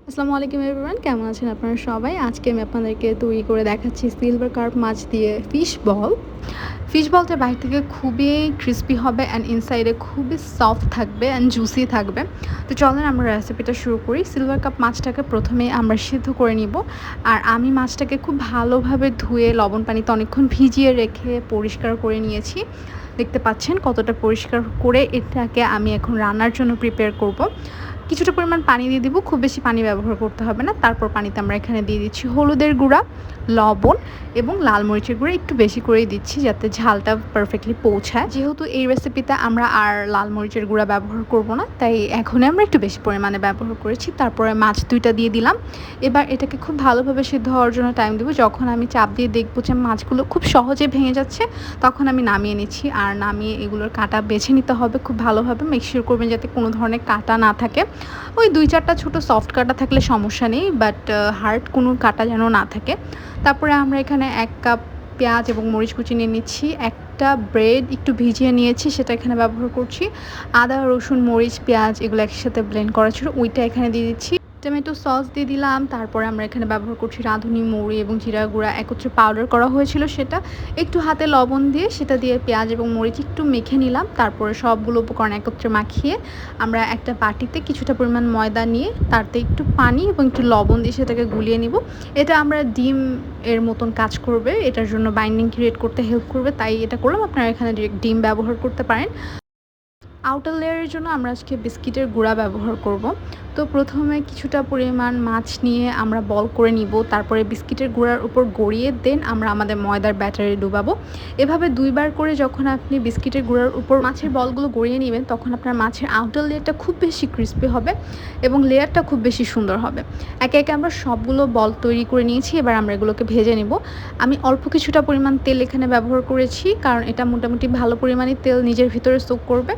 আসসালামু আলাইকুম এভরিওয়ান, কেমন আছেন আপনারা সবাই? আজকে আমি আপনাদেরকে তৈরি করে দেখাচ্ছি সিলভার কার্প মাছ দিয়ে ফিশ বল। ফিশ বলটা বাইরে থেকে খুবই ক্রিস্পি হবে অ্যান্ড ইনসাইডে খুবই সফট থাকবে অ্যান্ড জুসি থাকবে। তো চলেন আমরা রেসিপিটা শুরু করি। সিলভার কাপ মাছটাকে প্রথমে আমরা সিদ্ধ করে নিব। আর আমি মাছটাকে খুব ভালোভাবে ধুয়ে লবণ পানিতে অনেকক্ষণ ভিজিয়ে রেখে পরিষ্কার করে নিয়েছি। দেখতে পাচ্ছেন কতটা পরিষ্কার করে এটাকে আমি এখন রান্নার জন্য প্রিপেয়ার করব। কিছুটা পরিমাণ পানি দিয়ে দিব, খুব বেশি পানি ব্যবহার করতে হবে না। তারপর পানিতে আমরা এখানে দিয়ে দিচ্ছি হলুদের গুঁড়া, লবণ এবং লাল মরিচের গুঁড়া একটু বেশি করেই দিচ্ছি যাতে ঝালটা পারফেক্টলি পৌঁছায়। যেহেতু এই রেসিপিতে আমরা আর লাল মরিচের গুঁড়া ব্যবহার করব না, তাই এখন আমরা একটু বেশি পরিমাণে ব্যবহার করেছি। তারপরে মাছ দুইটা দিয়ে দিলাম। এবার এটাকে খুব ভালোভাবে সিদ্ধ হওয়ার জন্য টাইম দেবো। যখন আমি চাপ দিয়ে দেখবো যে মাছগুলো খুব সহজে ভেঙে যাচ্ছে, তখন আমি নামিয়ে নিচ্ছি। আর নামিয়ে এগুলোর কাঁটা বেছে নিতে হবে খুব ভালোভাবে। মেক শিওর করবেন যাতে কোনো ধরনের কাঁটা না থাকে। ওই ২-৪টা ছোটো সফট কাঁটা থাকলে সমস্যা নেই, বাট হার্ড কোনো কাঁটা যেন না থাকে। তারপরে আমরা এখানে ১ কাপ পেঁয়াজ এবং মরিচ কুচি নিয়ে নিচ্ছি। একটা ব্রেড একটু ভিজিয়ে নিয়েছি, সেটা এখানে ব্যবহার করছি। আদা, রসুন, মরিচ, পেঁয়াজ এগুলো একসাথে ব্লেন্ড করা ছিল, ওইটা এখানে দিয়ে দিচ্ছি। টমেটো সস দিয়ে দিলাম। তারপরে আমরা এখানে ব্যবহার করছি রাঁধুনি মৌরি এবং জিরা গুঁড়া একত্রে পাউডার করা হয়েছিল, সেটা একটু হাতে লবণ দিয়ে সেটা দিয়ে পেঁয়াজ এবং মরিচ একটু মেখে নিলাম। তারপরে সবগুলো উপকরণ একত্রে মাখিয়ে আমরা একটা বাটিতে কিছুটা পরিমাণ ময়দা নিয়ে তাতে একটু পানি এবং একটু লবণ দিয়ে সেটাকে গুলিয়ে নিব। এটা আমরা ডিম এর মতন কাজ করবে, এটার জন্য বাইন্ডিং ক্রিয়েট করতে হেল্প করবে, তাই এটা করলাম। আপনারা এখানে ডিরেক্ট ডিম ব্যবহার করতে পারেন। আউটার লেয়ারের জন্য আমরা আজকে বিস্কিটের গুঁড়া ব্যবহার করব। তো প্রথমে কিছুটা পরিমাণ মাছ নিয়ে আমরা বল করে নিব, তারপরে বিস্কিটের গুঁড়ার উপর গড়িয়ে দেন আমরা আমাদের ময়দার ব্যাটারে ডুবাবো। এভাবে ২ বার করে যখন আপনি বিস্কিটের গুঁড়ার উপর মাছের বলগুলো গড়িয়ে নেবেন, তখন আপনার মাছের আউটার লেয়ারটা খুব বেশি ক্রিস্পি হবে এবং লেয়ারটা খুব বেশি সুন্দর হবে। একে একে আমরা সবগুলো বল তৈরি করে নিয়েছি, এবার আমরা এগুলোকে ভেজে নেব। আমি অল্প কিছুটা পরিমাণ তেল এখানে ব্যবহার করেছি, কারণ এটা মোটামুটি ভালো পরিমাণে তেল নিজের ভিতরে সোক করবে।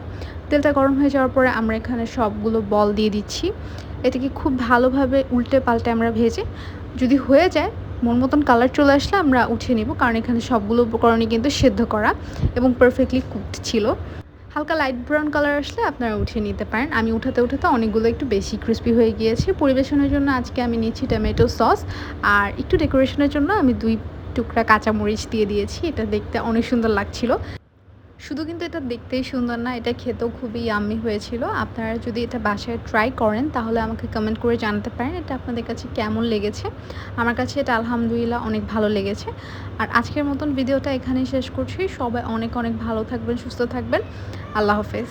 তেলটা গরম হয়ে যাওয়ার পরে আমরা এখানে সবগুলো বল দিয়ে দিচ্ছি। এটাকে খুব ভালোভাবে উল্টে পাল্টে আমরা ভেজে, যদি হয়ে যায় মন মতন কালার চলে আসলে আমরা উঠিয়ে নিব, কারণ এখানে সবগুলো উপকরণই কিন্তু সেদ্ধ করা এবং পারফেক্টলি কুকড ছিল। হালকা লাইট ব্রাউন কালার আসলে আপনারা উঠিয়ে নিতে পারেন। আমি উঠাতে অনেকগুলো একটু বেশি ক্রিস্পি হয়ে গিয়েছে। পরিবেশনের জন্য আজকে আমি নিচ্ছি টমেটো সস, আর একটু ডেকোরেশনের জন্য আমি ২ টুকরা কাঁচামরিচ দিয়ে দিয়েছি। এটা দেখতে অনেক সুন্দর লাগছিল। শুধু কিন্তু এটা দেখতেই সুন্দর না, এটা খেতেও খুবই ইয়াম্মি হয়েছিল। আপনারা যদি এটা বাসায় ট্রাই করেন তাহলে আমাকে কমেন্ট করে জানাতে পারেন এটা আপনাদের কাছে কেমন লেগেছে। আমার কাছে এটা আলহামদুলিল্লাহ অনেক ভালো লেগেছে। আর আজকের মতন ভিডিওটা এখানেই শেষ করছি। সবাই অনেক অনেক ভালো থাকবেন, সুস্থ থাকবেন। আল্লাহ হাফেজ।